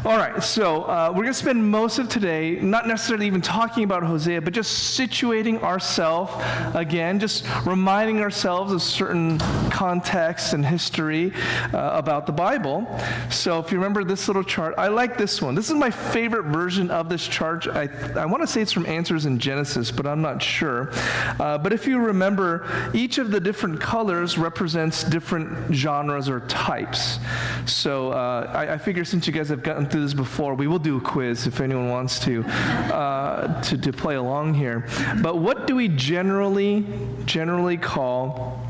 All right, so we're going to spend most of today not necessarily even talking about Hosea, but just situating ourselves again, just reminding ourselves of certain context and history about the Bible. So if you remember this little chart, I like this one. This is my favorite version of this chart. I want to say it's from Answers in Genesis, but I'm not sure. But if you remember, each of the different colors represents different genres or types. So I figure since you guys have gotten through this before, we will do a quiz if anyone wants to play along here. But what do we generally call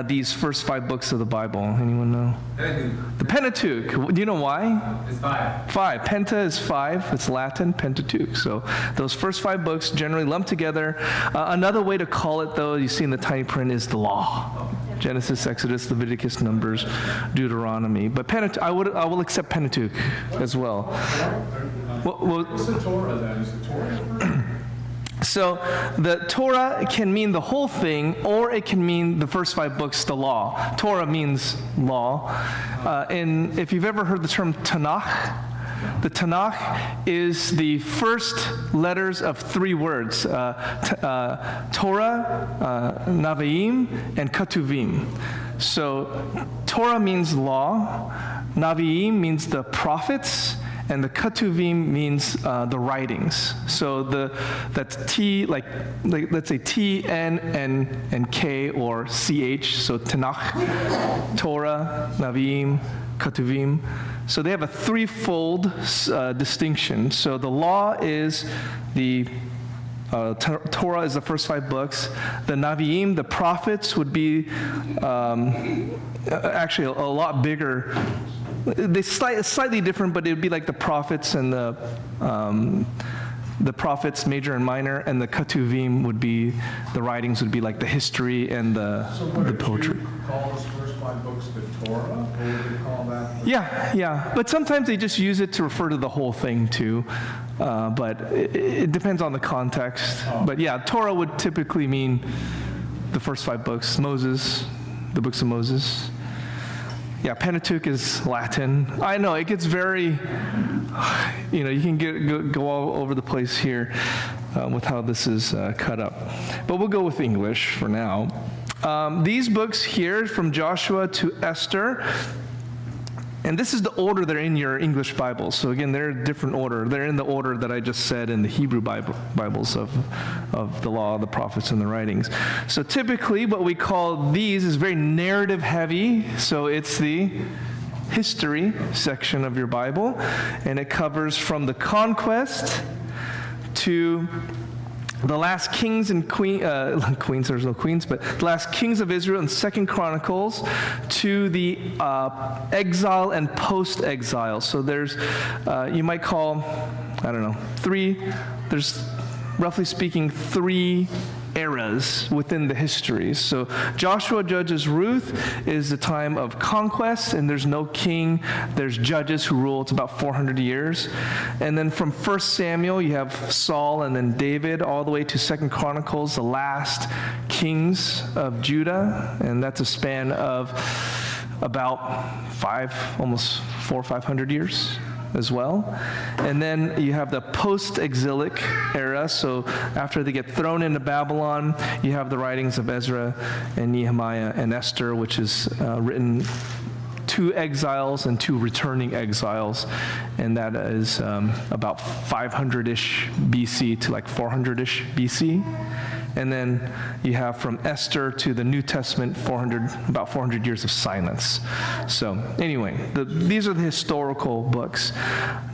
these first 5 books of the Bible? Anyone know? Pentateuch. The Pentateuch. Do you know why? It's 5. 5. Penta is 5. It's Latin, Pentateuch. So those first 5 books generally lumped together. Another way to call it, though, you see in the tiny print, is the law. Genesis, Exodus, Leviticus, Numbers, Deuteronomy. But I will accept Pentateuch as well. What's the Torah then? Is the Torah? So the Torah can mean the whole thing, or it can mean the first 5 books, the law. Torah means law. And if you've ever heard the term Tanakh, the Tanakh is the first letters of 3 words, Torah, Navaim, and Ketuvim. So Torah means law, Navaim means the prophets, and the Ketuvim means the writings. So that's T, like let's say T, N, and K, or CH. So Tanakh, Torah, Navaim, Ketuvim. So they have a threefold distinction. So the law is the Torah is the first 5 books. The Naviim, the prophets, would be actually a lot bigger. They slightly different, but it would be like the prophets and the prophets, major and minor, and the Ketuvim would be, the writings would be like the history and the poetry. So call those first 5 books the Torah, or would you call that? Yeah. But sometimes they just use it to refer to the whole thing too. But it depends on the context. Oh. But yeah, Torah would typically mean the first 5 books. Moses, the books of Moses. Yeah, Pentateuch is Latin. I know, it gets very, you can go all over the place here with how this is cut up. But we'll go with English for now. These books here, from Joshua to Esther, and this is the order they're in your English Bibles. So again, they're a different order. They're in the order that I just said in the Hebrew Bibles of the law, the prophets, and the writings. So typically what we call these is very narrative heavy. So it's the history section of your Bible. And it covers from the conquest to the last kings and queens, there's no queens, but the last kings of Israel in 2 Chronicles, to the exile and post-exile. So there's, you might call, there's roughly speaking 3 eras within the histories. So Joshua, Judges, Ruth is the time of conquest, and there's no king. There's judges who rule. It's about 400 years. And then from 1 Samuel, you have Saul and then David, all the way to 2 Chronicles, the last kings of Judah. And that's a span of about almost 400 or 500 years as well. And then you have the post-exilic era. So after they get thrown into Babylon, you have the writings of Ezra and Nehemiah and Esther, which is written 2 exiles and 2 returning exiles. And that is about 500-ish BC to like 400-ish BC. And then you have from Esther to the New Testament, about 400 years of silence. So anyway, these are the historical books.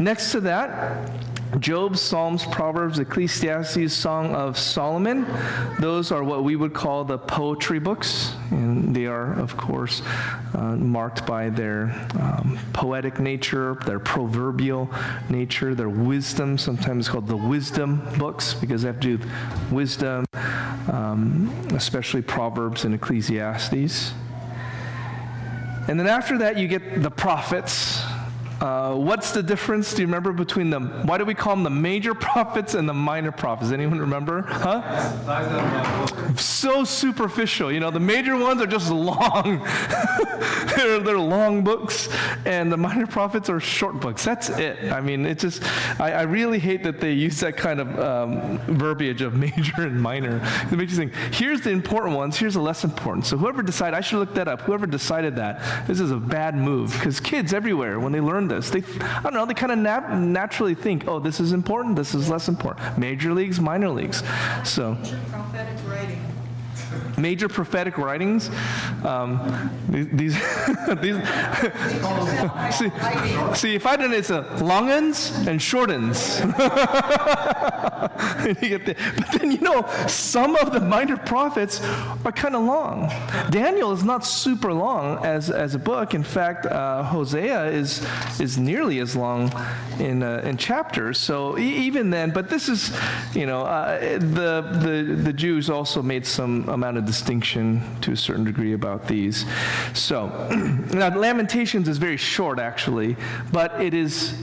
Next to that, Job, Psalms, Proverbs, Ecclesiastes, Song of Solomon. Those are what we would call the poetry books. And they are, of course, marked by their poetic nature, their proverbial nature, their wisdom, sometimes called the wisdom books, because they have to do with wisdom, especially Proverbs and Ecclesiastes. And then after that, you get the prophets. What's the difference, do you remember, between them? Why do we call them the major prophets and the minor prophets? Anyone remember? Huh? So superficial. The major ones are just long. they're long books, and the minor prophets are short books. That's it. I mean, it's just, I really hate that they use that kind of verbiage of major and minor. It makes you think, here's the important ones, here's the less important. So whoever decided, I should look that up, whoever decided that, this is a bad move, because kids everywhere, when they learn this, they kind of naturally think, oh, this is important, this is less important. Major leagues, minor leagues. So Prophetic writing. major prophetic writings. These see, if I done it's a long ends and short ends. But then, some of the minor prophets are kind of long. Daniel is not super long as a book. In fact, Hosea is nearly as long in chapters. So even then, but this is, the Jews also made some amount of distinction to a certain degree about these. So now Lamentations is very short, actually, but it is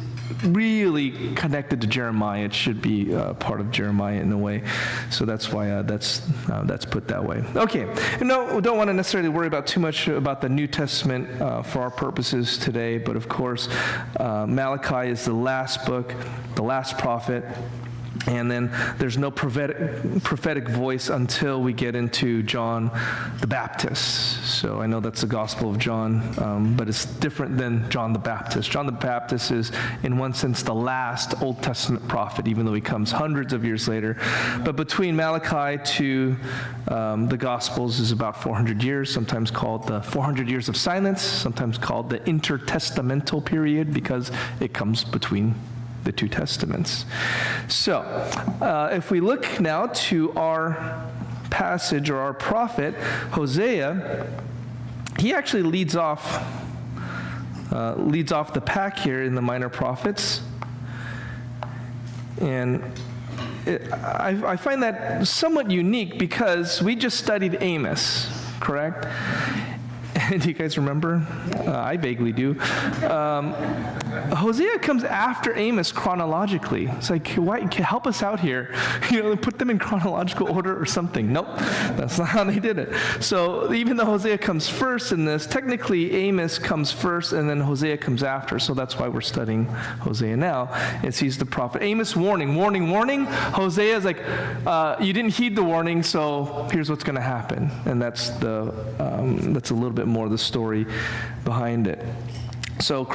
really connected to Jeremiah. It should be part of Jeremiah in a way. So that's why that's put that way. Okay. No, we don't want to necessarily worry about too much about the New Testament for our purposes today, but of course, Malachi is the last book, the last prophet. And then there's no prophetic voice until we get into John the Baptist. So I know that's the Gospel of John, but it's different than John the Baptist. John the Baptist is, in one sense, the last Old Testament prophet, even though he comes hundreds of years later. But between Malachi to the Gospels is about 400 years, sometimes called the 400 years of silence, sometimes called the intertestamental period, because it comes between the two testaments. So, if we look now to our passage or our prophet, Hosea, he actually leads off the pack here in the minor prophets. And I find that somewhat unique because we just studied Amos, correct? Do you guys remember? I vaguely do. Hosea comes after Amos chronologically. It's like, why, help us out here. Put them in chronological order or something. Nope, that's not how they did it. So even though Hosea comes first in this, technically Amos comes first and then Hosea comes after. So that's why we're studying Hosea now. As he's the prophet. Amos, warning, warning, warning. Hosea is like, you didn't heed the warning, so here's what's going to happen. And that's a little bit more of the story behind it. So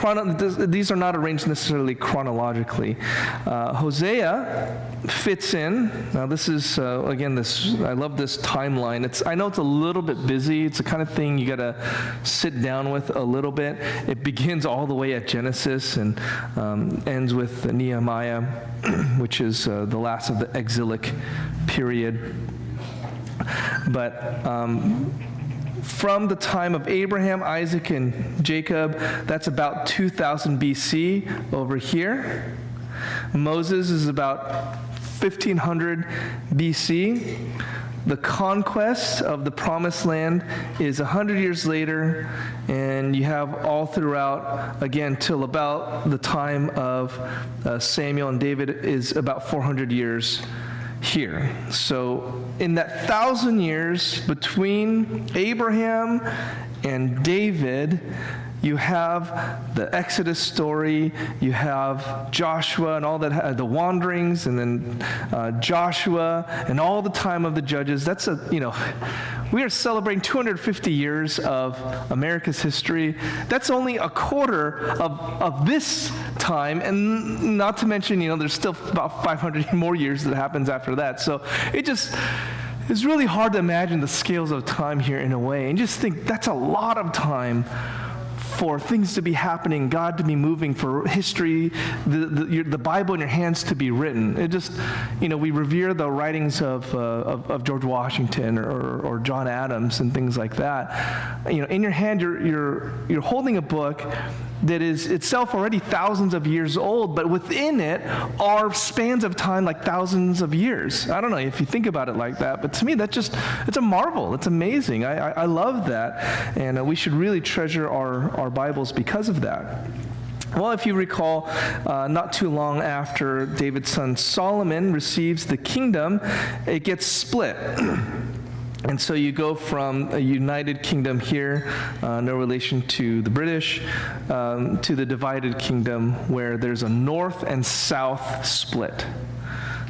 these are not arranged necessarily chronologically. Hosea fits in. Now this is, again, I love this timeline. I know it's a little bit busy. It's the kind of thing you got to sit down with a little bit. It begins all the way at Genesis and ends with Nehemiah, which is the last of the exilic period. But from the time of Abraham, Isaac, and Jacob, that's about 2000 BC over here. Moses is about 1500 BC. The conquest of the Promised Land is 100 years later, and you have all throughout, again, till about the time of Samuel and David is about 400 years here. So in that 1,000 years between Abraham and David, you have the Exodus story, you have Joshua and all that, the wanderings, and then Joshua and all the time of the judges. That's we are celebrating 250 years of America's history. That's only a quarter of this time, and not to mention, there's still about 500 more years that happens after that. So it's really hard to imagine the scales of time here in a way, and just think that's a lot of time for things to be happening, God to be moving, for history, the Bible in your hands to be written. It just, we revere the writings of George Washington or John Adams and things like that. In your hand, you're holding a book that is itself already thousands of years old, but within it are spans of time like thousands of years. I don't know if you think about it like that, but to me, it's a marvel. It's amazing. I love that, and we should really treasure our Bibles because of that. Well, if you recall, not too long after David's son Solomon receives the kingdom, it gets split. And so you go from a united kingdom here, no relation to the British, to the divided kingdom where there's a north and south split.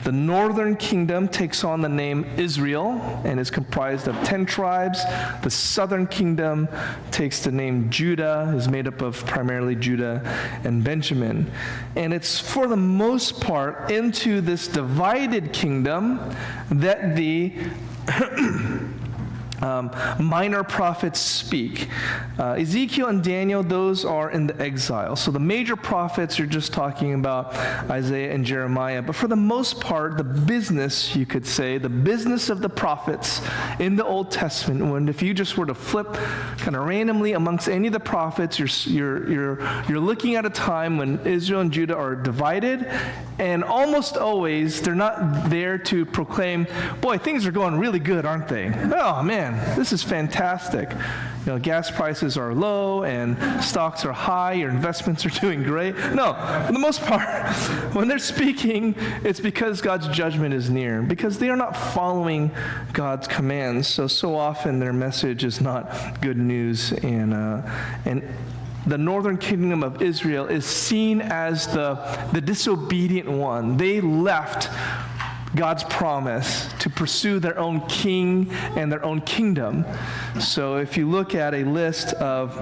The northern kingdom takes on the name Israel and is comprised of 10 tribes. The southern kingdom takes the name Judah, is made up of primarily Judah and Benjamin. And it's for the most part into this divided kingdom that the minor prophets speak. Ezekiel and Daniel, those are in the exile. So the major prophets, you're just talking about Isaiah and Jeremiah. But for the most part, the business, you could say, the business of the prophets in the Old Testament, when if you just were to flip kind of randomly amongst any of the prophets, you're looking at a time when Israel and Judah are divided, and almost always they're not there to proclaim, boy, things are going really good, aren't they? Oh, man. This is fantastic. You know, gas prices are low and stocks are high. Your investments are doing great. No, for the most part, when they're speaking, it's because God's judgment is near, because they are not following God's commands. So often their message is not good news, and the northern kingdom of Israel is seen as the disobedient one. They left God's promise to pursue their own king and their own kingdom. So if you look at a list of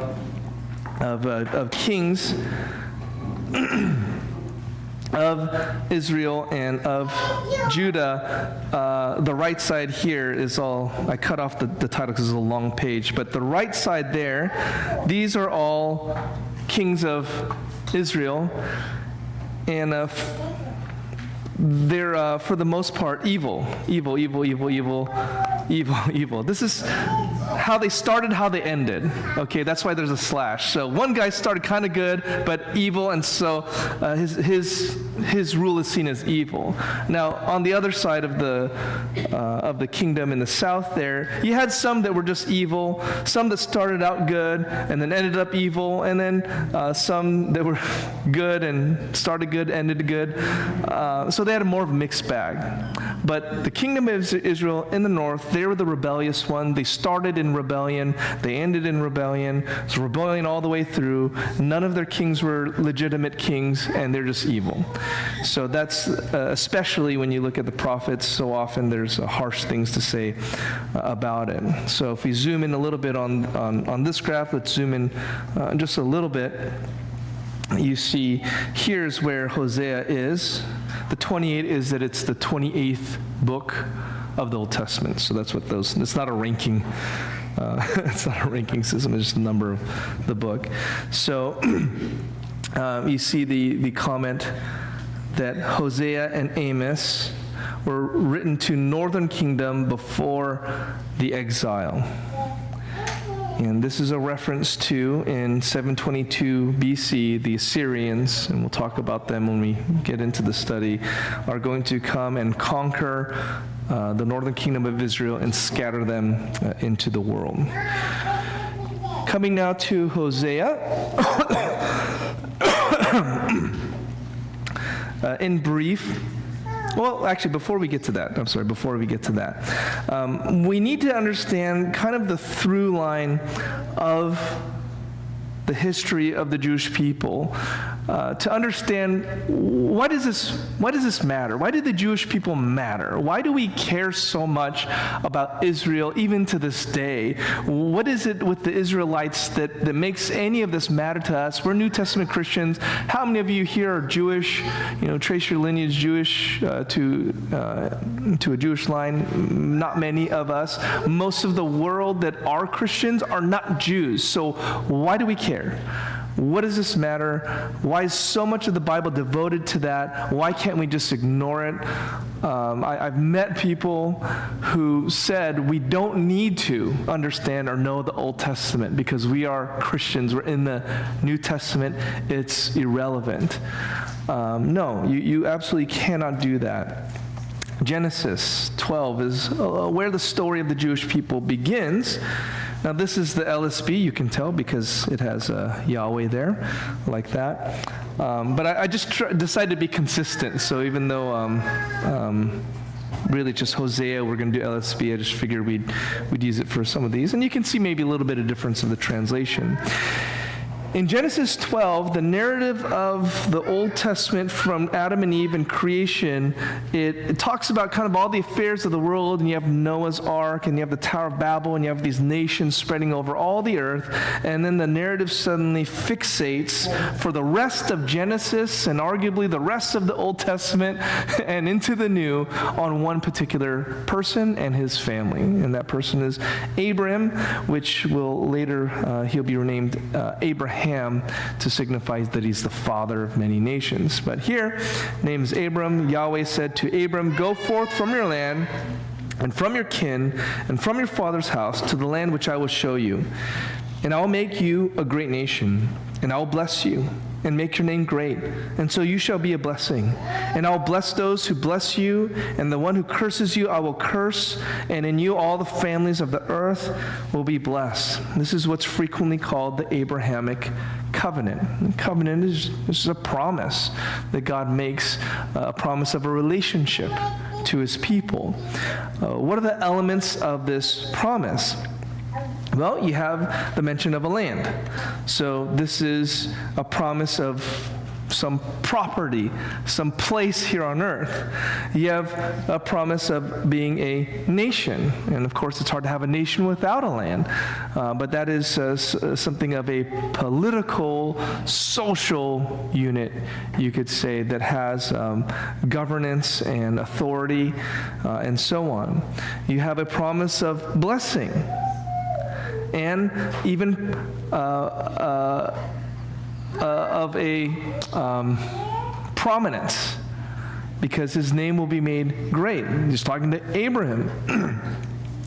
kings of Israel and of Judah, the right side here is all, I cut off the title because it's a long page, but the right side there, these are all kings of Israel, and they're, for the most part, evil. This is how they started, how they ended. Okay, that's why there's a slash. So one guy started kind of good, but evil, and so his rule is seen as evil. Now, on the other side of the kingdom in the south there, you had some that were just evil, some that started out good and then ended up evil, and then some that were good and started good, ended good. So they had more of a mixed bag. But the kingdom of Israel in the north, they were the rebellious one. They started in rebellion. They ended in rebellion. So rebellion all the way through. None of their kings were legitimate kings, and they're just evil. So that's especially when you look at the prophets, so often there's harsh things to say about it. So if we zoom in a little bit on this graph, let's zoom in just a little bit. You see, here's where Hosea is. The 28 is that it's the 28th book of the Old Testament. So that's what those, it's not a ranking. It's not a ranking system, it's just the number of the book. So you see the comment that Hosea and Amos were written to northern kingdom before the exile. And this is a reference to, in 722 BC, the Assyrians, and we'll talk about them when we get into the study, are going to come and conquer the northern kingdom of Israel and scatter them into the world. Coming now to Hosea. In brief, well, actually, before we get to that, we need to understand kind of the through line of the history of the Jewish people to understand why does this matter? Why do the Jewish people matter? Why do we care so much about Israel even to this day? What is it with the Israelites that makes any of this matter to us? We're New Testament Christians. How many of you here are Jewish? You know, trace your lineage Jewish to a Jewish line. Not many of us. Most of the world that are Christians are not Jews. So why do we care? What does this matter? Why is so much of the Bible devoted to that? Why can't we just ignore it? I've met people who said we don't need to understand or know the Old Testament because we are Christians. We're in the New Testament. It's irrelevant. No, you absolutely cannot do that. Genesis 12 is where the story of the Jewish people begins. Now this is the LSB, you can tell because it has Yahweh there, like that. But I just decided to be consistent, so even though really just Hosea, we're going to do LSB, I just figured we'd use it for some of these. And you can see maybe a little bit of difference in the translation. In Genesis 12, the narrative of the Old Testament from Adam and Eve and creation, it talks about kind of all the affairs of the world, and you have Noah's Ark, and you have the Tower of Babel, and you have these nations spreading over all the earth, and then the narrative suddenly fixates for the rest of Genesis and arguably the rest of the Old Testament and into the New on one particular person and his family. And that person is Abram, which will later, he'll be renamed Abraham, to signify that he's the father of many nations. But here, name is Abram. Yahweh said to Abram, "Go forth from your land and from your kin and from your father's house to the land which I will show you. And I will make you a great nation, and I will bless you and make your name great, and so you shall be a blessing. And I will bless those who bless you, and the one who curses you I will curse, and in you all the families of the earth will be blessed." This is what's frequently called the Abrahamic covenant. And covenant is a promise that God makes, a promise of a relationship to his people. What are the elements of this promise? Well, you have the mention of a land. So this is a promise of some property, some place here on earth. You have a promise of being a nation. And of course, it's hard to have a nation without a land. But that is something of a political, social unit, you could say, that has governance and authority and so on. You have a promise of blessing, and even of a prominence, because his name will be made great. He's talking to Abraham.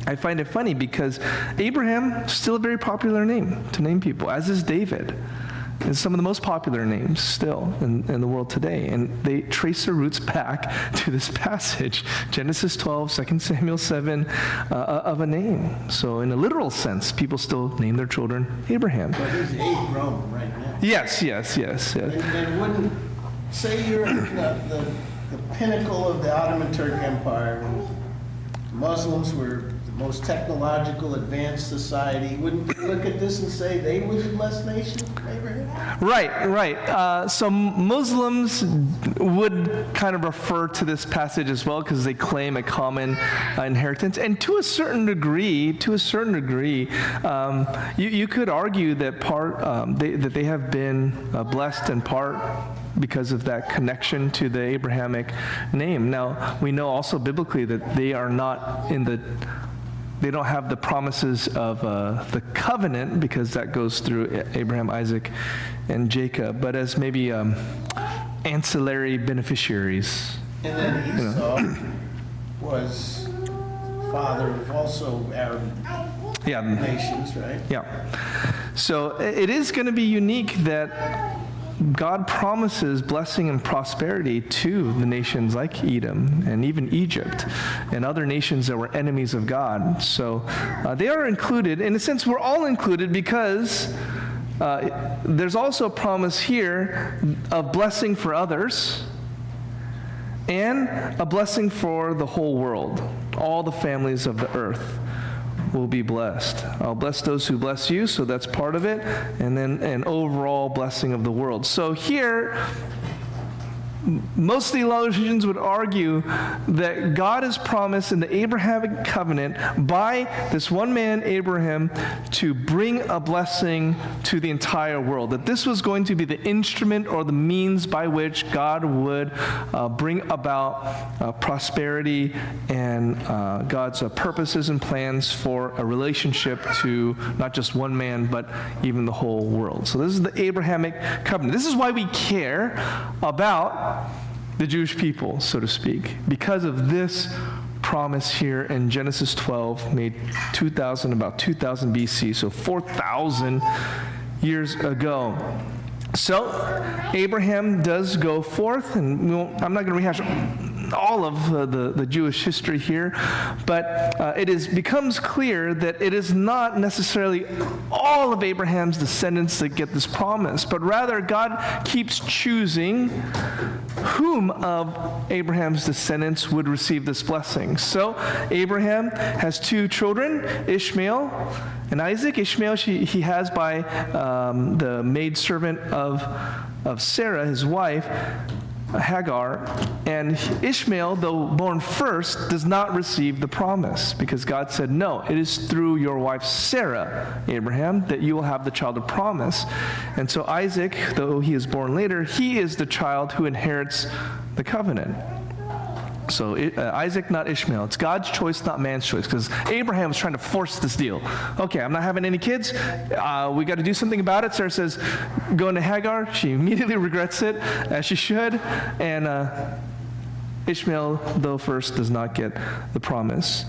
I find it funny because Abraham, still a very popular name to name people, as is David. It's some of the most popular names still in the world today. And they trace their roots back to this passage, Genesis 12, 2 Samuel 7, of a name. So in a literal sense, people still name their children Abraham. But he's Abram right now. Yes. And wouldn't, say you're the pinnacle of the Ottoman Turk Empire, when Muslims were the most technological, advanced society, wouldn't you look at this and say they were the blessed nation, Abraham? Right. So Muslims would kind of refer to this passage as well because they claim a common inheritance. And to a certain degree, you could argue that that they have been blessed in part because of that connection to the Abrahamic name. Now, we know also biblically that they are not they don't have the promises of the covenant, because that goes through Abraham, Isaac, and Jacob, but as maybe ancillary beneficiaries. And then Esau was father of also Arab nations, right? Yeah. So it is going to be unique that God promises blessing and prosperity to the nations like Edom and even Egypt and other nations that were enemies of God. So they are included. In a sense, we're all included because there's also a promise here of blessing for others and a blessing for the whole world. All the families of the earth will be blessed. I'll bless those who bless you, so that's part of it, and then an overall blessing of the world. So here, most theologians would argue that God has promised in the Abrahamic covenant by this one man, Abraham, to bring a blessing to the entire world. That this was going to be the instrument or the means by which God would bring about prosperity and God's purposes and plans for a relationship to not just one man, but even the whole world. So this is the Abrahamic covenant. This is why we care about the Jewish people, so to speak, because of this promise here in Genesis 12, made about 2000 BC, so 4,000 years ago. So Abraham does go forth, and I'm not going to rehash all of the Jewish history here, but becomes clear that it is not necessarily all of Abraham's descendants that get this promise, but rather God keeps choosing whom of Abraham's descendants would receive this blessing. So Abraham has two children, Ishmael and Isaac. Ishmael he has by the maidservant of Sarah, his wife, Hagar, and Ishmael, though born first, does not receive the promise because God said, no, it is through your wife Sarah, Abraham, that you will have the child of promise. And so Isaac, though he is born later, he is the child who inherits the covenant. So Isaac, not Ishmael. It's God's choice, not man's choice, because Abraham was trying to force this deal. Okay, I'm not having any kids. We got to do something about it. Sarah says, go into Hagar. She immediately regrets it, as she should. And Ishmael, though first, does not get the promise.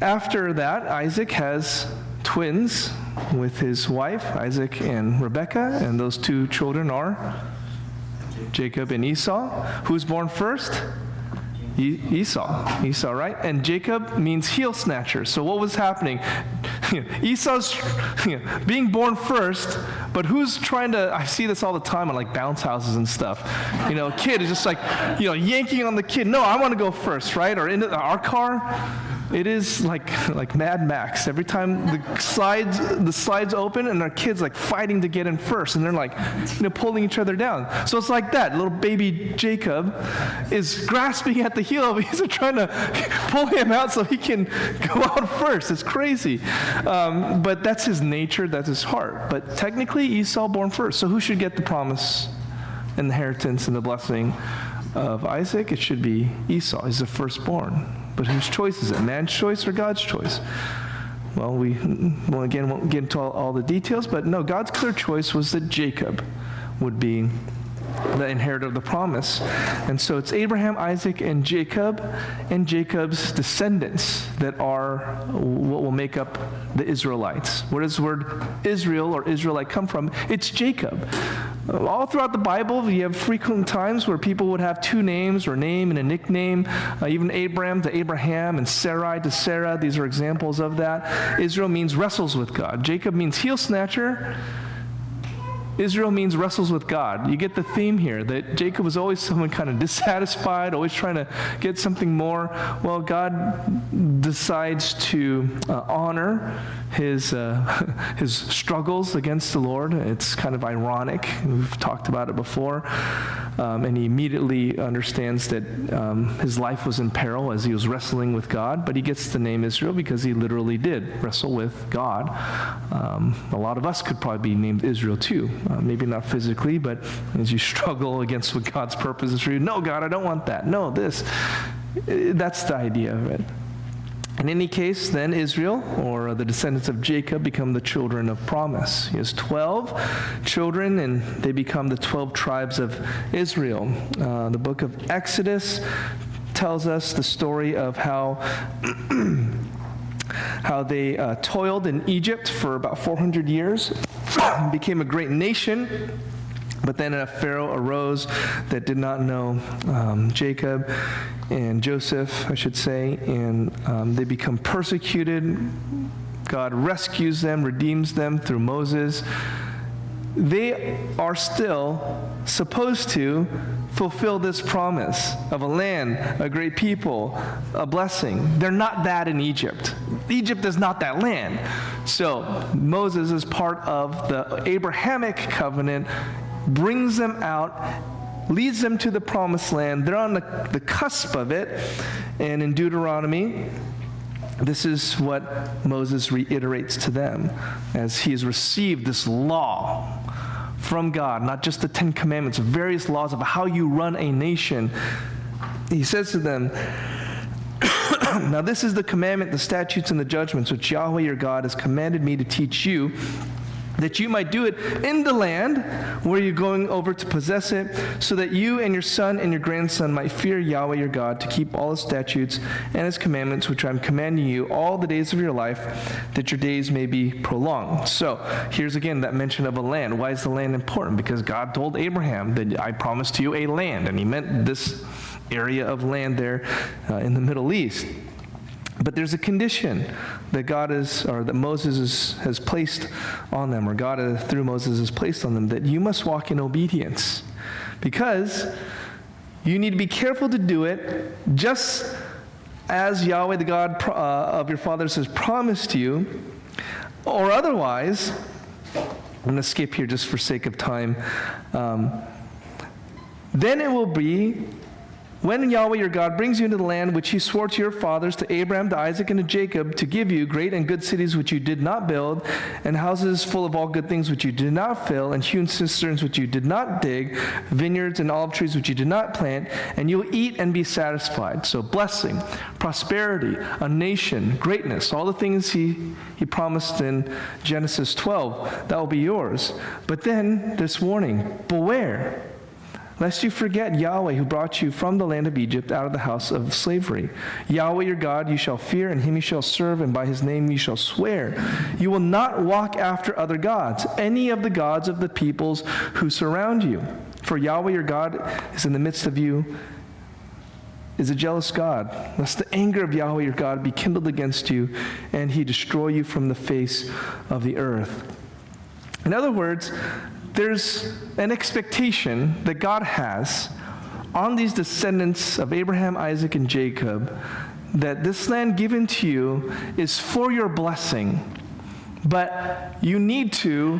After that, Isaac has twins with his wife, Isaac and Rebekah, and those two children are Jacob and Esau. Who's born first? Esau, right? And Jacob means heel snatcher. So what was happening? Esau's being born first, but who's trying to, I see this all the time on like bounce houses and stuff. A kid is just like, yanking on the kid. No, I want to go first, right? Or in our car. It is like Mad Max. Every time the slides open and our kids like fighting to get in first, and they're like, pulling each other down. So it's like that. Little baby Jacob is grasping at the heel of Esau, trying to pull him out so he can go out first. It's crazy. But that's his nature. That's his heart. But technically, Esau born first. So who should get the promise, inheritance, and the blessing of Isaac? It should be Esau. He's the firstborn. But whose choice is it? Man's choice or God's choice? Well, we won't get into all the details, but no, God's clear choice was that Jacob would be the inheritor of the promise. And so it's Abraham, Isaac, and Jacob's descendants that are what will make up the Israelites. Where does the word Israel or Israelite come from? It's Jacob. All throughout the Bible, you have frequent times where people would have two names or name and a nickname. Even Abram to Abraham and Sarai to Sarah. These are examples of that. Israel means wrestles with God. Jacob means heel snatcher. Israel means wrestles with God. You get the theme here that Jacob was always someone kind of dissatisfied, always trying to get something more. Well, God decides to honor his struggles against the Lord. It's kind of ironic. We've talked about it before. And he immediately understands that his life was in peril as he was wrestling with God. But he gets the name Israel because he literally did wrestle with God. A lot of us could probably be named Israel too. Maybe not physically, but as you struggle against what God's purpose is for you. No, God, I don't want that. No, this. That's the idea of it. In any case, then Israel, or the descendants of Jacob, become the children of promise. He has 12 children, and they become the 12 tribes of Israel. The book of Exodus tells us the story of how they toiled in Egypt for about 400 years, became a great nation. But then a Pharaoh arose that did not know Jacob and Joseph, I should say, and they become persecuted. God rescues them, redeems them through Moses. They are still supposed to fulfill this promise of a land, a great people, a blessing. They're not that in Egypt. Egypt is not that land. So Moses is part of the Abrahamic covenant, brings them out, leads them to the promised land. They're on the cusp of it. And in Deuteronomy, this is what Moses reiterates to them as he has received this law from God, not just the 10 Commandments, various laws of how you run a nation. He says to them, now this is the commandment, the statutes, and the judgments which Yahweh your God has commanded me to teach you, that you might do it in the land where you're going over to possess it, so that you and your son and your grandson might fear Yahweh your God, to keep all his statutes and his commandments, which I'm commanding you all the days of your life, that your days may be prolonged. So here's again that mention of a land. Why is the land important? Because God told Abraham that I promised you a land, and he meant this area of land there in the Middle East. But there's a condition that that Moses has placed on them, or God through Moses has placed on them, that you must walk in obedience, because you need to be careful to do it just as Yahweh, the God of your fathers, has promised you, or otherwise, I'm going to skip here just for sake of time, then it will be, when Yahweh your God brings you into the land which he swore to your fathers, to Abraham, to Isaac, and to Jacob, to give you great and good cities which you did not build, and houses full of all good things which you did not fill, and hewn cisterns which you did not dig, vineyards and olive trees which you did not plant, and you will eat and be satisfied. So blessing, prosperity, a nation, greatness, all the things he promised in Genesis 12, that will be yours. But then this warning, beware, lest you forget Yahweh, who brought you from the land of Egypt, out of the house of slavery. Yahweh your God you shall fear, and him you shall serve, and by his name you shall swear. You will not walk after other gods, any of the gods of the peoples who surround you. For Yahweh your God is in the midst of you, is a jealous God, lest the anger of Yahweh your God be kindled against you, and he destroy you from the face of the earth. In other words, there's an expectation that God has on these descendants of Abraham, Isaac, and Jacob, that this land given to you is for your blessing, but you need to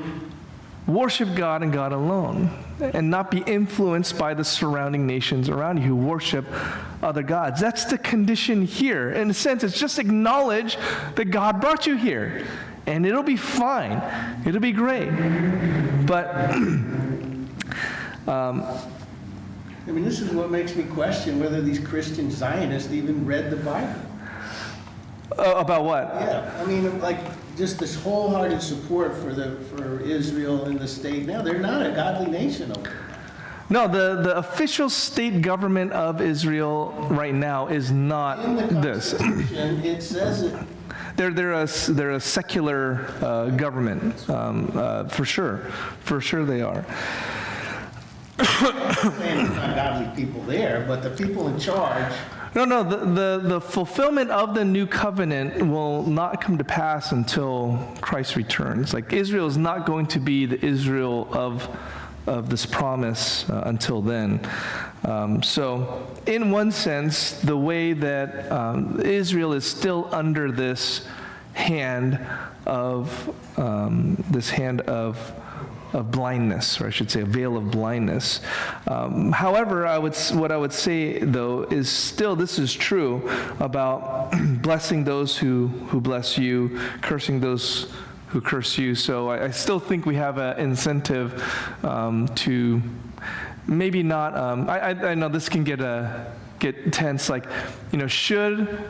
worship God and God alone, and not be influenced by the surrounding nations around you who worship other gods. That's the condition here. In a sense, it's just acknowledge that God brought you here, and it'll be fine. It'll be great. But, I mean, this is what makes me question whether these Christian Zionists even read the Bible. About what? Yeah, I mean, like, just this wholehearted support for Israel and the state. Now, they're not a godly nation over there. No, the official state government of Israel right now is not In the this. Constitution, it says it. They're a secular government, for sure. For sure they are. I'm not saying there's not godly people there, but the people in charge. No, the fulfillment of the new covenant will not come to pass until Christ returns. Like, Israel is not going to be the Israel of this promise until then. So in one sense, the way that Israel is still under this hand of blindness, or I should say a veil of blindness. However, what I would say, though, is still this is true about blessing those who bless you, cursing those who curse you. So I still think we have an incentive to maybe not, I know this can get tense, like, should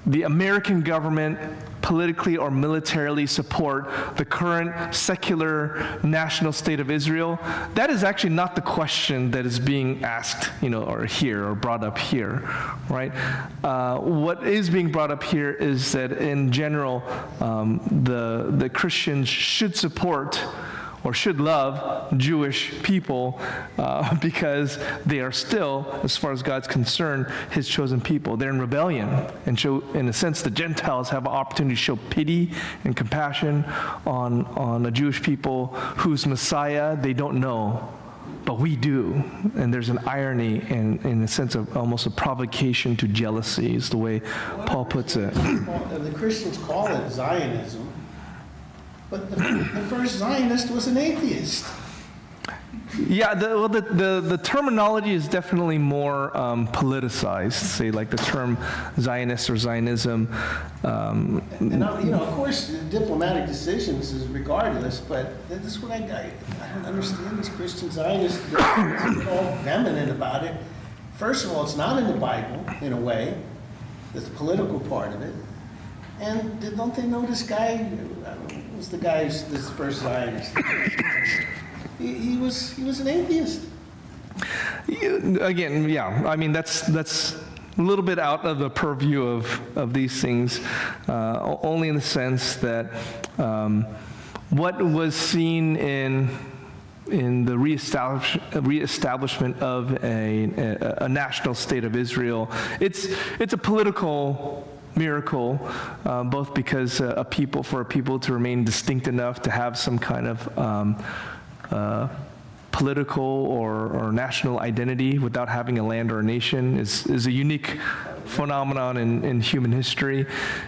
the American government politically or militarily support the current secular national state of Israel? That is actually not the question that is being asked, or brought up here, right? What is being brought up here is that in general, the Christians should support or should love Jewish people because they are still, as far as God's concerned, his chosen people. They're in rebellion. And so, in a sense, the Gentiles have an opportunity to show pity and compassion on a Jewish people whose Messiah they don't know, but we do. And there's an irony and, in a sense, of almost a provocation to jealousy is the way Paul puts it. The Christians call it Zionism. But the first Zionist was an atheist. Yeah, the terminology is definitely more politicized. Say, like the term Zionist or Zionism. Of course, diplomatic decisions is regardless. But this is what I don't understand. These Christian Zionists, they're all feminine about it. First of all, it's not in the Bible in a way. That's the political part of it. And don't they know this guy? Who's the guy who's this first Zionist? He was an atheist. Again, yeah. I mean, that's a little bit out of the purview of these things, only in the sense that what was seen in the reestablishment of a national state of Israel, it's a political miracle, both because for a people to remain distinct enough to have some kind of political or national identity without having a land or a nation is a unique phenomenon in human history.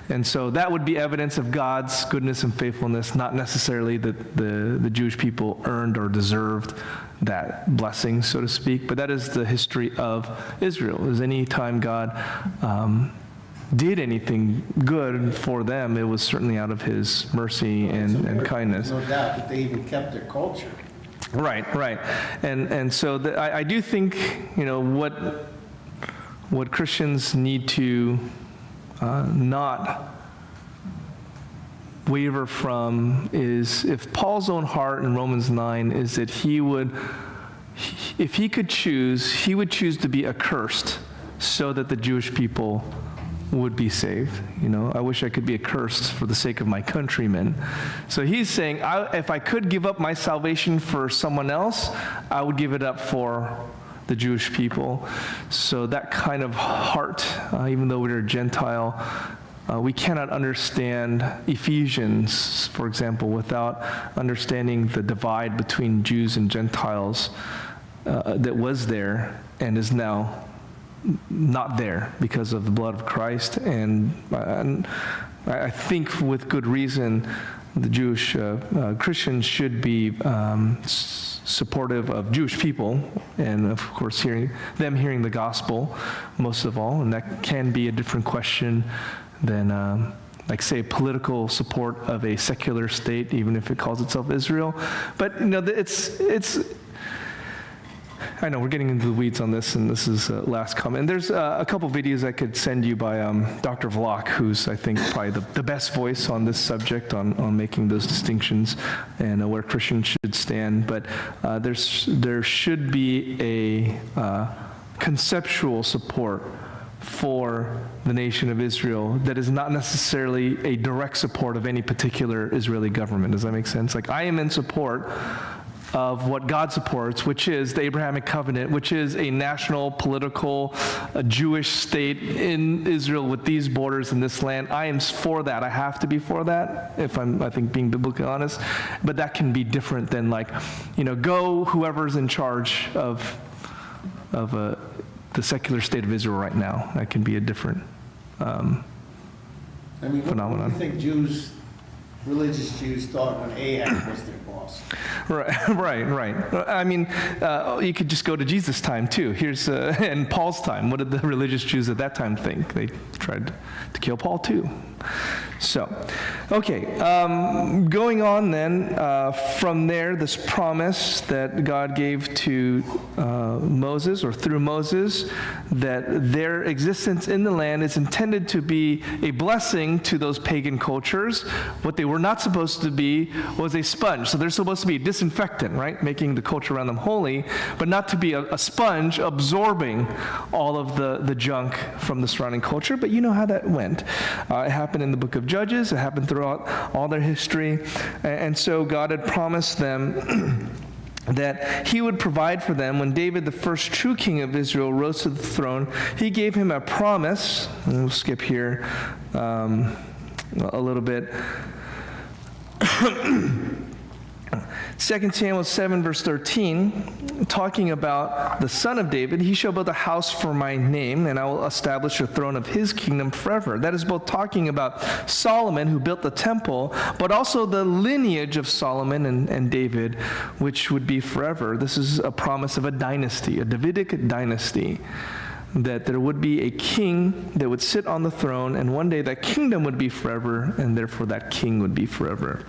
And so that would be evidence of God's goodness and faithfulness, not necessarily that the Jewish people earned or deserved that blessing, so to speak. But that is the history of Israel. Is any time God did anything good for them, it was certainly out of his mercy and kindness. No doubt that they even kept their culture. Right. And so I do think, what Christians need to not waver from is, if Paul's own heart in Romans 9 is that if he could choose, he would choose to be accursed so that the Jewish people would be saved. I wish I could be accursed for the sake of my countrymen. So he's saying, if I could give up my salvation for someone else, I would give it up for the Jewish people. So that kind of heart, even though we're a Gentile, we cannot understand Ephesians, for example, without understanding the divide between Jews and Gentiles that was there and is now not there because of the blood of Christ. And I think with good reason, the Jewish Christians should be supportive of Jewish people, and of course hearing the gospel most of all. And that can be a different question than like, say, political support of a secular state, even if it calls itself Israel. But it's I know we're getting into the weeds on this, and this is last comment. And there's a couple videos I could send you by Dr. Vlock, who's, I think, probably the best voice on this subject, on making those distinctions and where Christians should stand. But there should be a conceptual support for the nation of Israel that is not necessarily a direct support of any particular Israeli government. Does that make sense? Like, I am in support of what God supports, which is the Abrahamic covenant, which is a national, political, Jewish state in Israel with these borders in this land. I am for that. I have to be for that, if I think, being biblically honest. But that can be different than, like, go whoever's in charge of the secular state of Israel right now. That can be a different phenomenon. What do you think religious Jews thought when Ahab was their boss? Right. I mean, you could just go to Jesus' time too. Here's and Paul's time. What did the religious Jews at that time think? They tried to kill Paul too. So, okay, going on then, from there, this promise that God gave to Moses, or through Moses, that their existence in the land is intended to be a blessing to those pagan cultures. What they were not supposed to be was a sponge. So they're supposed to be a disinfectant, right? Making the culture around them holy, but not to be a sponge absorbing all of the junk from the surrounding culture. But you know how that went. It happened in the book of Judges. It happened throughout all their history. And so God had promised them that he would provide for them. When David, the first true king of Israel, rose to the throne, he gave him a promise. And we'll skip here a little bit. 2 Samuel 7, verse 13, talking about the son of David, he shall build a house for my name, and I will establish the throne of his kingdom forever. That is both talking about Solomon, who built the temple, but also the lineage of Solomon and David, which would be forever. This is a promise of a dynasty, a Davidic dynasty, that there would be a king that would sit on the throne, and one day that kingdom would be forever, and therefore that king would be forever.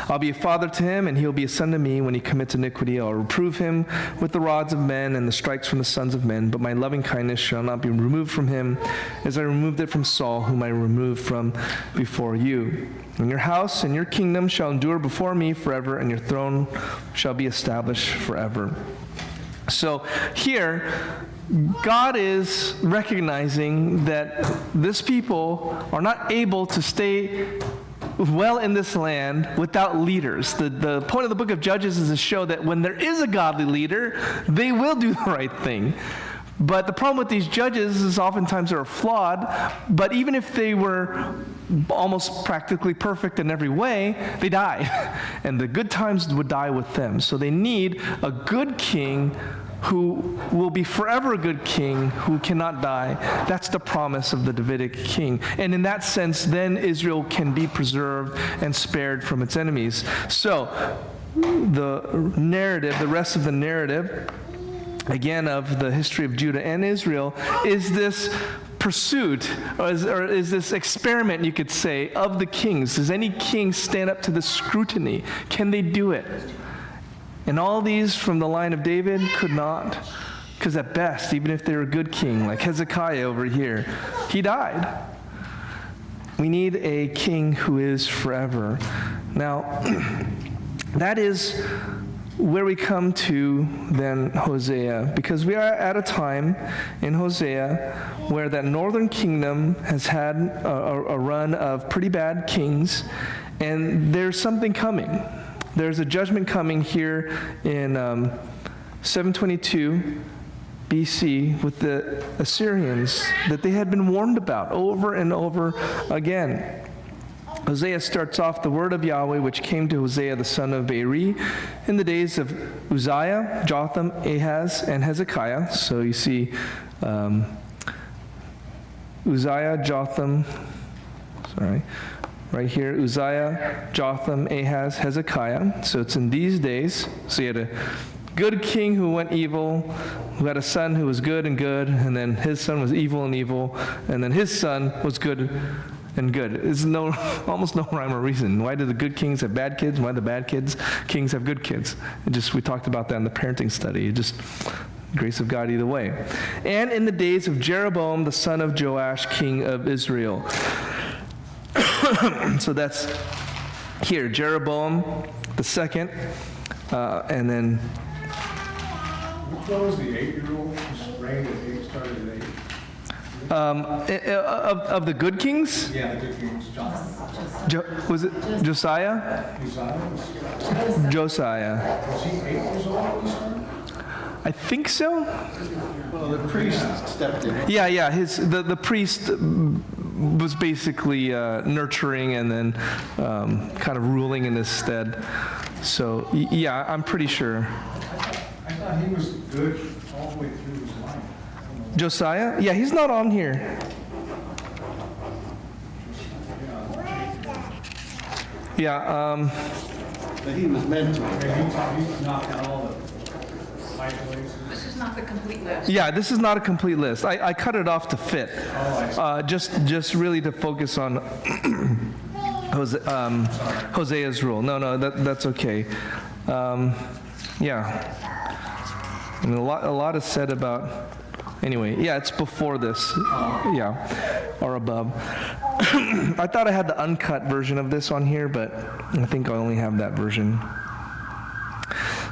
I'll be a father to him, and he'll be a son to me. When he commits iniquity, I'll reprove him with the rods of men and the strikes from the sons of men. But my loving kindness shall not be removed from him, as I removed it from Saul, whom I removed from before you. And your house and your kingdom shall endure before me forever, and your throne shall be established forever. So here, God is recognizing that this people are not able to stay well in this land without leaders. The point of the book of Judges is to show that when there is a godly leader, they will do the right thing. But the problem with these judges is oftentimes they're flawed, but even if they were almost practically perfect in every way, they die. And the good times would die with them. So they need a good king who will be forever a good king, who cannot die. That's the promise of the Davidic king. And in that sense, then Israel can be preserved and spared from its enemies. So the narrative, the rest of the narrative, again, of the history of Judah and Israel, is this pursuit, or is this experiment, you could say, of the kings. Does any king stand up to the scrutiny? Can they do it? And all these from the line of David could not, because at best, even if they were a good king, like Hezekiah over here, he died. We need a king who is forever. Now, that is where we come to then Hosea, because we are at a time in Hosea where that northern kingdom has had a run of pretty bad kings, and there's something coming. There's a judgment coming here in 722 BC with the Assyrians that they had been warned about over and over again. Hosea starts off, the word of Yahweh which came to Hosea the son of Beeri in the days of Uzziah, Jotham, Ahaz, and Hezekiah. So you see Uzziah, Jotham, right here, Uzziah, Jotham, Ahaz, Hezekiah. So it's in these days. So you had a good king who went evil, who had a son who was good, and then his son was evil, and then his son was good and good. There's almost no rhyme or reason. Why do the good kings have bad kids? Why do the bad kings have good kids? We talked about that in the parenting study. Grace of God either way. And in the days of Jeroboam, the son of Joash, king of Israel. So that's here, Jeroboam the second, and then. Which one was the 8-year-old whose reign at 8 started at 8? Of the good kings? Yeah, the good king was John. Was it Josiah? Uzziah? Josiah. Was he 8 years old when he started? I think so. Well, the priest stepped in. Yeah. The priest was basically nurturing and then kind of ruling in his stead. So yeah, I'm pretty sure. I thought he was good all the way through his life. Josiah? Yeah, he's not on here. Yeah. But he was meant to. He knocked out all the high places. This is not the complete list. Yeah, this is not a complete list. I cut it off to fit. Just really to focus on Hosea's rule. No, that's okay. Yeah. I mean, a lot is said about. Anyway, yeah, it's before this. Yeah, or above. I thought I had the uncut version of this on here, but I think I only have that version.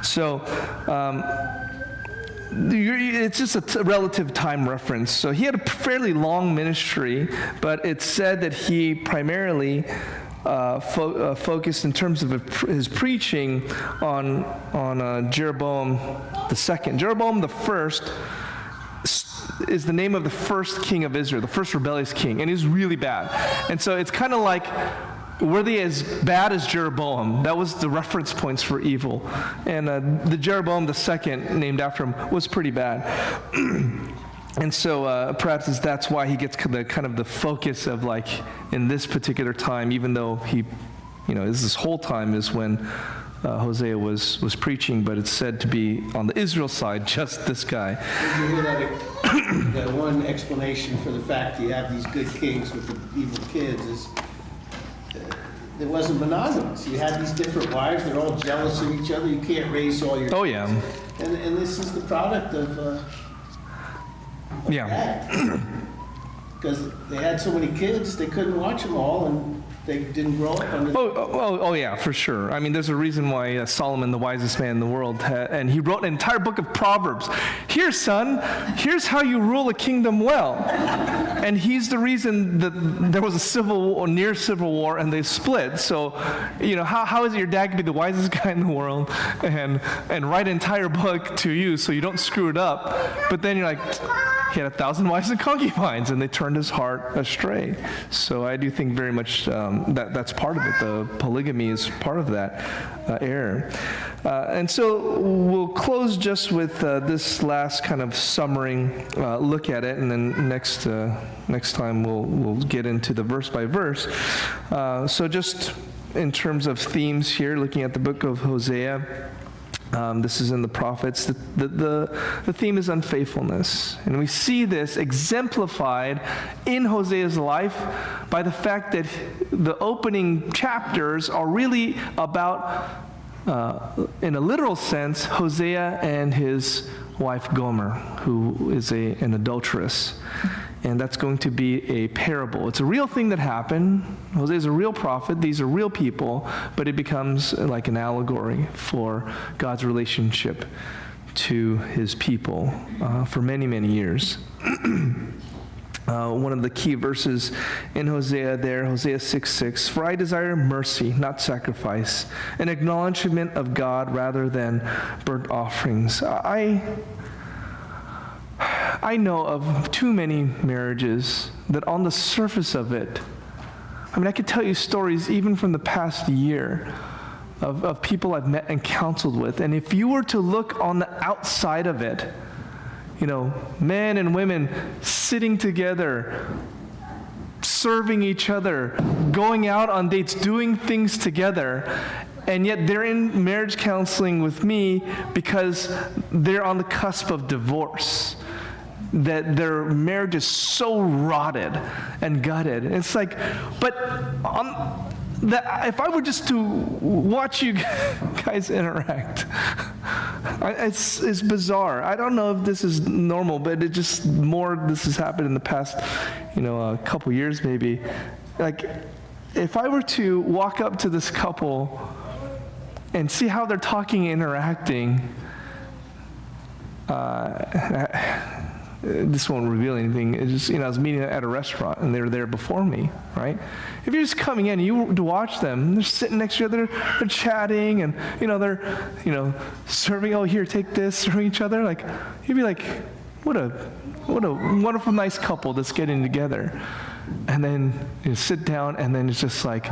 So. It's just a relative time reference. So he had a fairly long ministry, but it's said that he primarily focused in terms of his preaching on Jeroboam II. Jeroboam the first is the name of the first king of Israel, the first rebellious king, and he was really bad. And so it's kind of like, were they as bad as Jeroboam? That was the reference points for evil. And the Jeroboam II, named after him, was pretty bad. And so perhaps that's why he gets the focus of, like, in this particular time, even though he, this whole time is when Hosea was preaching, but it's said to be on the Israel side, just this guy. Did you hear that one explanation for the fact you have these good kings with the evil kids is it wasn't monogamous. You had these different wives, they're all jealous of each other, you can't raise all your Oh, kids. yeah. And this is the product of Yeah. that. Because they had so many kids, they couldn't watch them all, and they didn't grow up under. Oh, yeah, for sure. I mean, there's a reason why Solomon, the wisest man in the world, and he wrote an entire book of Proverbs. Here, son, here's how you rule a kingdom well. And he's the reason that there was a near civil war, and they split. So, you know, how is it your dad can be the wisest guy in the world and write an entire book to you so you don't screw it up? But then you're like, he had 1,000 wives and concubines, and they turned his heart astray. So I do think very much that's part of it. The polygamy is part of that error. And so we'll close just with this last kind of summary look at it, and then next time we'll get into the verse by verse. So just in terms of themes here, looking at the book of Hosea. This is in the prophets. The theme is unfaithfulness. And we see this exemplified in Hosea's life by the fact that the opening chapters are really about, in a literal sense, Hosea and his wife Gomer, who is an adulteress. And that's going to be a parable. It's a real thing that happened. Hosea is a real prophet. These are real people, but it becomes like an allegory for God's relationship to his people for many, many years. One of the key verses in Hosea there, Hosea 6:6, "For I desire mercy, not sacrifice, an acknowledgement of God rather than burnt offerings." I know of too many marriages that on the surface of it, I mean, I could tell you stories even from the past year of people I've met and counseled with, and if you were to look on the outside of it, you know, men and women sitting together, serving each other, going out on dates, doing things together, and yet they're in marriage counseling with me because they're on the cusp of divorce. That their marriage is so rotted and gutted. It's like, but if I were just to watch you guys interact, it's bizarre. I don't know if this is normal, but this has happened in the past, a couple years maybe. Like, if I were to walk up to this couple and see how they're talking and interacting, this won't reveal anything. It's just, I was meeting at a restaurant and they were there before me, right? If you're just coming in and you were to watch them, they're sitting next to each other, they're chatting and, they're, serving, oh, here, take this, serving each other. Like, you'd be like, what a wonderful, nice couple that's getting together. And then you sit down and then it's just like,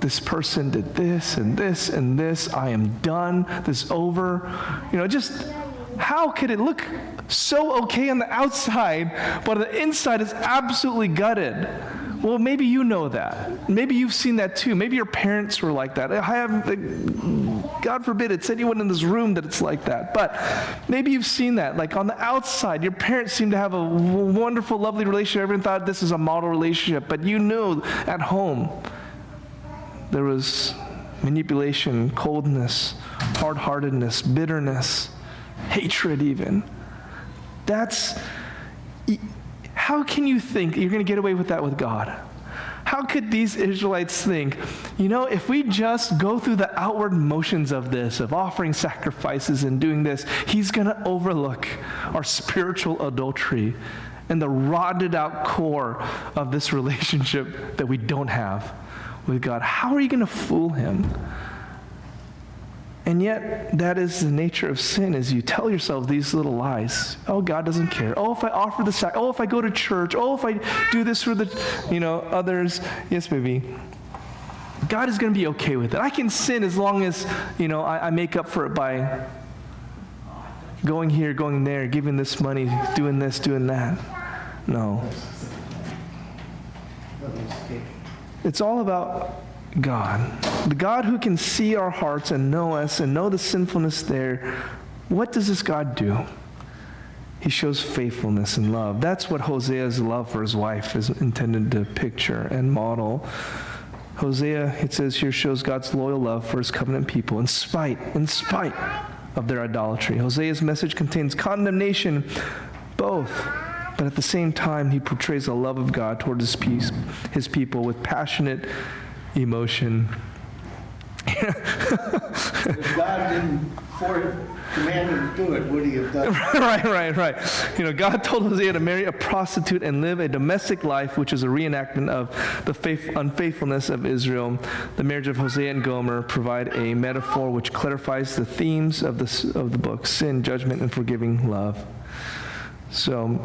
this person did this and this and this. I am done. This is over. How could it look so okay on the outside, but on the inside it's absolutely gutted? Well, maybe you know that. Maybe you've seen that too. Maybe your parents were like that. God forbid it's anyone in this room that it's like that. But maybe you've seen that. Like on the outside, your parents seem to have a wonderful, lovely relationship. Everyone thought this is a model relationship. But you knew at home there was manipulation, coldness, hard-heartedness, bitterness, hatred even. How can you think you're going to get away with that with God? How could these Israelites think, if we just go through the outward motions of this, of offering sacrifices and doing this, he's going to overlook our spiritual adultery and the rotted out core of this relationship that we don't have with God? How are you going to fool him? And yet, that is the nature of sin, is you tell yourself these little lies. Oh, God doesn't care. Oh, if I offer the sacrifice. Oh, if I go to church. Oh, if I do this for the, others. Yes, baby. God is going to be okay with it. I can sin as long as, I make up for it by going here, going there, giving this money, doing this, doing that. No. It's all about God, the God who can see our hearts and know us and know the sinfulness there. What does this God do? He shows faithfulness and love. That's what Hosea's love for his wife is intended to picture and model. Hosea, it says here, shows God's loyal love for his covenant people in spite of their idolatry. Hosea's message contains condemnation, both, but at the same time, he portrays the love of God toward his people with passionate emotion. If God didn't command him to do it, would he have done it? Right. God told Hosea to marry a prostitute and live a domestic life, which is a reenactment of the unfaithfulness of Israel. The marriage of Hosea and Gomer provide a metaphor which clarifies the themes of the book: sin, judgment, and forgiving love. So,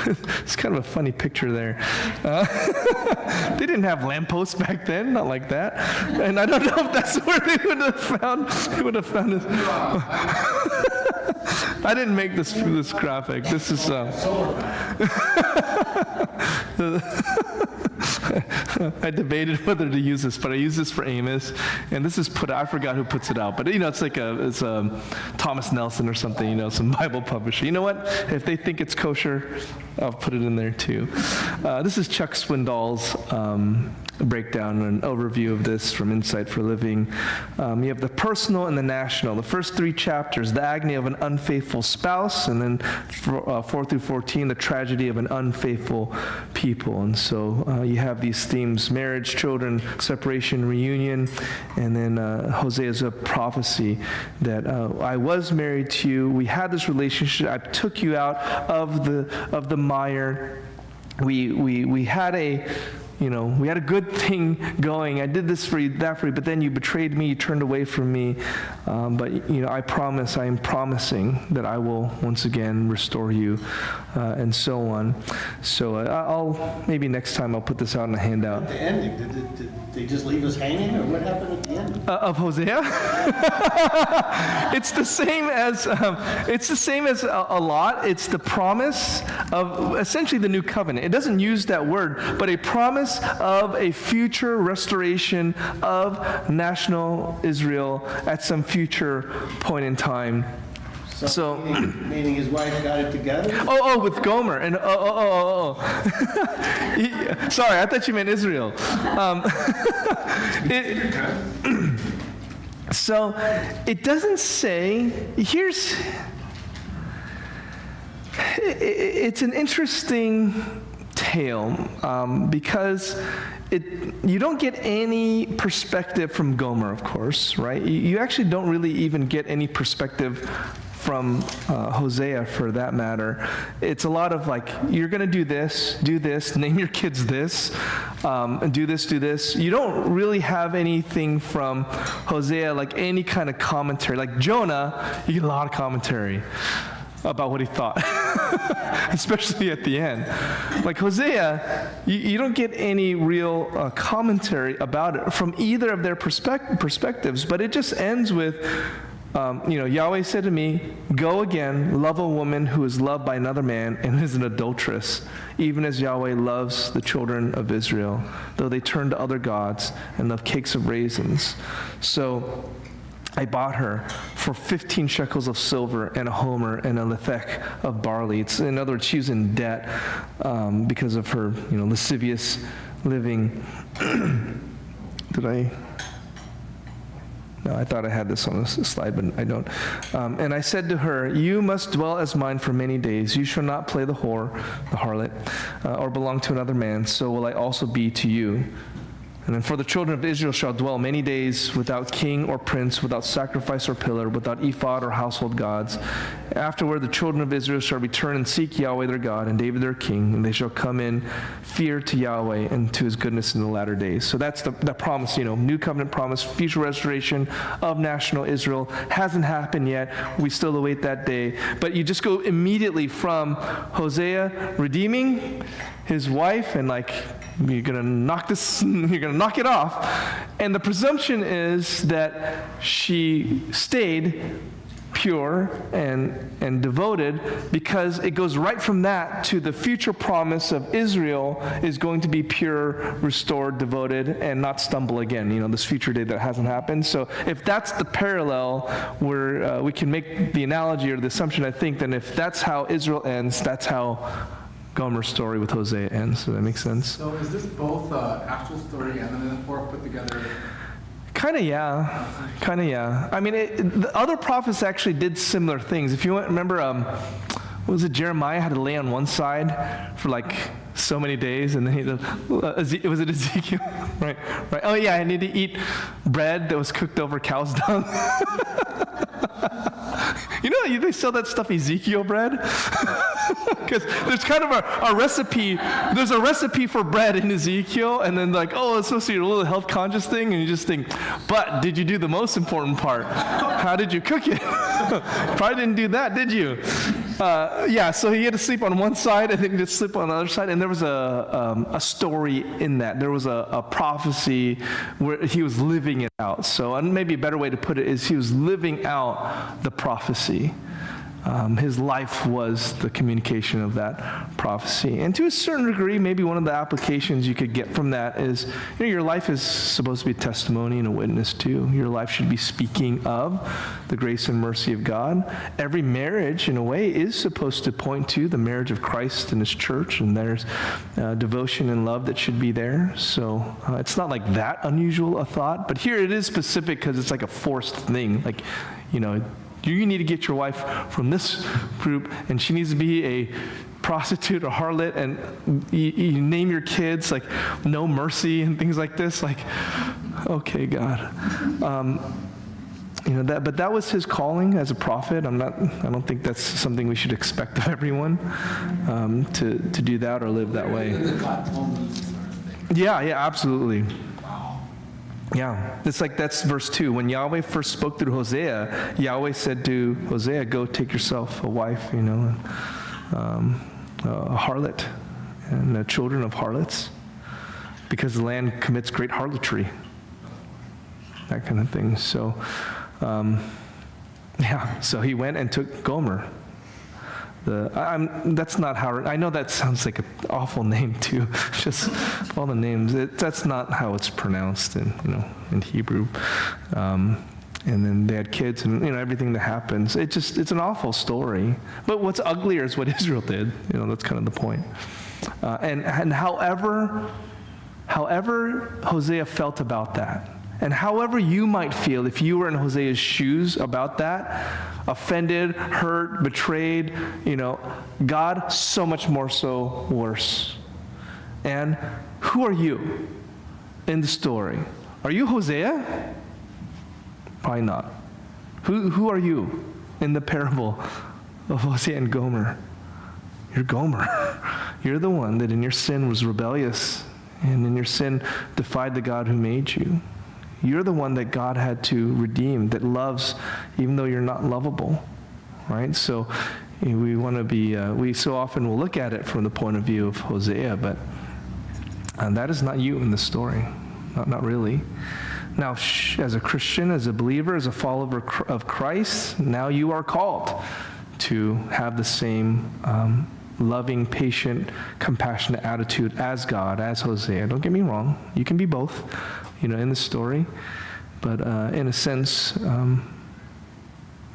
it's kind of a funny picture there. They didn't have lampposts back then, not like that. And I don't know if that's where they would have found this. I didn't make this graphic. This is I debated whether to use this, but I use this for Amos, and this is I forgot who puts it out, but it's like it's Thomas Nelson or something, some Bible publisher. You know what? If they think it's kosher, I'll put it in there too. This is Chuck Swindoll's breakdown and overview of this from Insight for Living. You have the personal and the national. The first 3 chapters, the agony of an unfaithful spouse, and then 4 through 14, the tragedy of an unfaithful people. And so you have these themes: marriage, children, separation, reunion, and then Hosea's a prophecy that I was married to you. We had this relationship. I took you out of the mire. We had a good thing going. I did this for you, that for you, but then you betrayed me, you turned away from me. But I am promising that I will once again restore you, and so on. So I'll maybe next time I'll put this out in a handout. The ending, did they just leave us hanging, or what happened at the end? Of Hosea? It's the same as a lot. It's the promise of essentially the new covenant. It doesn't use that word, but a promise of a future restoration of national Israel at some future point in time. So meaning his wife got it together? With Gomer and sorry, I thought you meant Israel. So it doesn't say. It's an interesting tale because you don't get any perspective from Gomer, of course, right? You actually don't really even get any perspective from Hosea, for that matter. It's a lot of like, you're going to do this, name your kids this, and do this. You don't really have anything from Hosea, like any kind of commentary. Like Jonah, you get a lot of commentary about what he thought, especially at the end. Like Hosea, you don't get any real commentary about it from either of their perspectives, but it just ends with, Yahweh said to me, go again, love a woman who is loved by another man and is an adulteress, even as Yahweh loves the children of Israel, though they turn to other gods and love cakes of raisins. So I bought her for 15 shekels of silver and a homer and a lethek of barley. In other words, she was in debt because of her, lascivious living. No, I thought I had this on a slide, but I don't. And I said to her, you must dwell as mine for many days. You shall not play the harlot, or belong to another man. So will I also be to you. And then for the children of Israel shall dwell many days without king or prince, without sacrifice or pillar, without ephod or household gods. Afterward the children of Israel shall return and seek Yahweh their God and David their king, and they shall come in fear to Yahweh and to his goodness in the latter days. So that's the promise, new covenant promise, future restoration of national Israel. Hasn't happened yet. We still await that day. But you just go immediately from Hosea redeeming his wife and you're going to knock it off. And the presumption is that she stayed pure and devoted, because it goes right from that to the future promise of Israel is going to be pure, restored, devoted, and not stumble again. This future day that hasn't happened. So if that's the parallel where we can make the analogy or the assumption, I think, then if that's how Israel ends, that's how Gomer's story with Hosea ends. Does that make sense? So is this both actual story and then the metaphor put together? Kind of, yeah. I mean, the other prophets actually did similar things. If you remember, what was it, Jeremiah had to lay on one side for like so many days, and then was it Ezekiel? right. Oh yeah, I need to eat bread that was cooked over cow's dung. You know, they sell that stuff Ezekiel bread? Because there's kind of a recipe. There's a recipe for bread in Ezekiel, and then like, oh, it's supposed to be a little health conscious thing, and you just think, but did you do the most important part? How did you cook it? Probably didn't do that, did you? Yeah, so he had to sleep on one side, and then he had to sleep on the other side, and there was a story in that. There was a prophecy where he was living it out. So, and maybe a better way to put it is he was living out the prophecy. His life was the communication of that prophecy. And to a certain degree, maybe one of the applications you could get from that is, your life is supposed to be a testimony and a witness too. Your life should be speaking of the grace and mercy of God. Every marriage, in a way, is supposed to point to the marriage of Christ and his church, and there's devotion and love that should be there. So it's not like that unusual a thought, but here it is specific because it's like a forced thing. Like, you need to get your wife from this group, and she needs to be a prostitute or harlot, and you name your kids like No Mercy and things like this. Like, okay, God, but that was his calling as a prophet. I don't think that's something we should expect of everyone to do that or live that way. Yeah, absolutely. Yeah, it's like that's verse 2. When Yahweh first spoke through Hosea, Yahweh said to Hosea, go take yourself a wife, a harlot, and the children of harlots, because the land commits great harlotry, that kind of thing. So, so he went and took Gomer. That's not how, I know that sounds like an awful name too, just all the names. That's not how it's pronounced in Hebrew. And then they had kids and, everything that happens. It's an awful story. But what's uglier is what Israel did. That's kind of the point. And however Hosea felt about that, and however you might feel if you were in Hosea's shoes about that, offended, hurt, betrayed, God so much more so worse. And who are you in the story? Are you Hosea? Probably not. Who are you in the parable of Hosea and Gomer? You're Gomer. You're the one that in your sin was rebellious, and in your sin defied the God who made you. You're the one that God had to redeem, that loves even though you're not lovable, right? So we want to be, we so often will look at it from the point of view of Hosea, but that is not you in the story, not really. Now, as a Christian, as a believer, as a follower of Christ, now you are called to have the same loving, patient, compassionate attitude as God, as Hosea. Don't get me wrong. You can be both, in the story. But in a sense,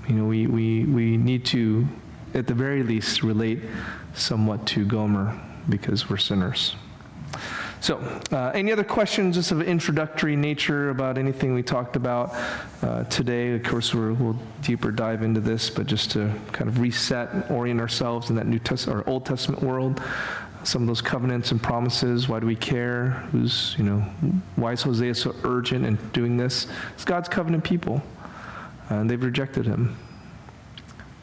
we need to, at the very least, relate somewhat to Gomer because we're sinners. So, any other questions just of introductory nature about anything we talked about today? Of course, we'll deeper dive into this, but just to kind of reset and orient ourselves in that New Testament or Old Testament world, some of those covenants and promises. Why do we care? Why is Hosea so urgent in doing this? It's God's covenant people, and they've rejected him.